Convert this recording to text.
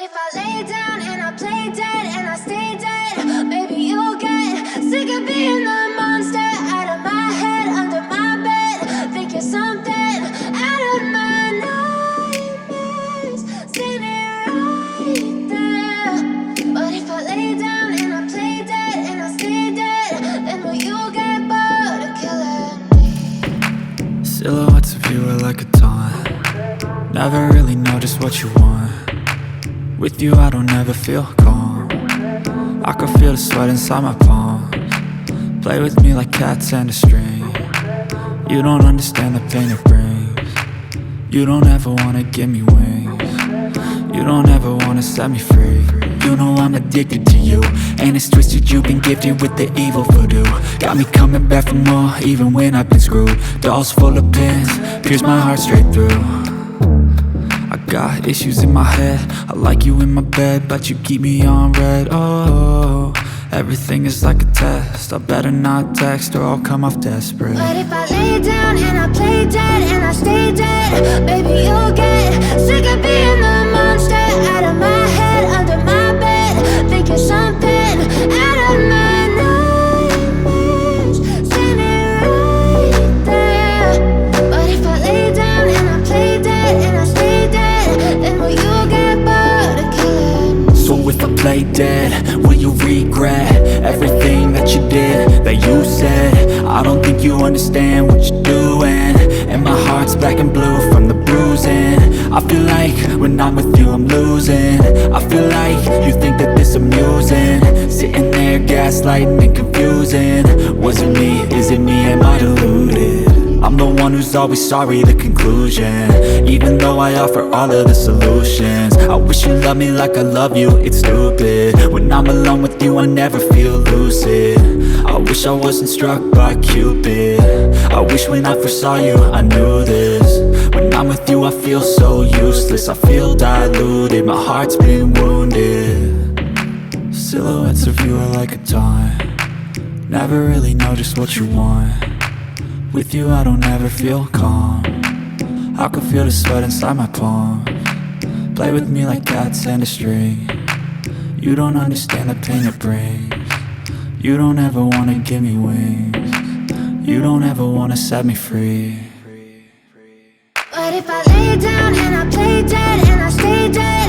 But if I lay down and I play dead and I stay dead, maybe you'll get sick of being the monster out of my head, under my bed. Think you're something out of my nightmares, standing right there. But if I lay down and I play dead and I stay dead, then will you get bored of killing me? Silhouettes of you are like a taunt. Never really know just what you want. With you I don't ever feel calm. I can feel the sweat inside my palms. Play with me like cats and a string. You don't understand the pain it brings. You don't ever wanna give me wings. You don't ever wanna set me free. You know I'm addicted to you, and it's twisted, you've been gifted with the evil voodoo. Got me coming back for more, even when I've been screwed. Dolls full of pins, pierce my heart straight through. I got issues in my head, I like you in my bed, but you keep me on red. Oh, everything is like a test, I better not text or I'll come off desperate. But if I lay down and I play dead and I stay dead, baby you'll get sick of being the monster out of my head, under my bed. Think you're something out of my nightmares, standing right there. But if I lay down and I play dead and I stay dead, then will you get bored of killing me? So if I play dead, will you regret everything that you did, that you said? I don't think you understand what you're doing, and my heart's black and blue from the bruising. I feel like when I'm with you I'm losing. I feel like you think that this amusing, sitting there gaslighting and confusing. Was it me? Is it me? Am I deluded? I'm the one who's always sorry, the conclusion, even though I offer all of the solutions. I wish you loved me like I love you, it's stupid. When I'm alone with you I never feel lucid. I wish I wasn't struck by Cupid. I wish when I first saw you I knew this. When I'm with you I feel so useless, I feel diluted, my heart's been wounded. Silhouettes of you are like a taunt. Never really know just what you want. With you I don't ever feel calm. I can feel the sweat inside my palms. Play with me like cats and a string. You don't understand the pain it brings. You don't ever wanna give me wings. You don't ever wanna set me free. But if I lay down and I play dead and I stay dead,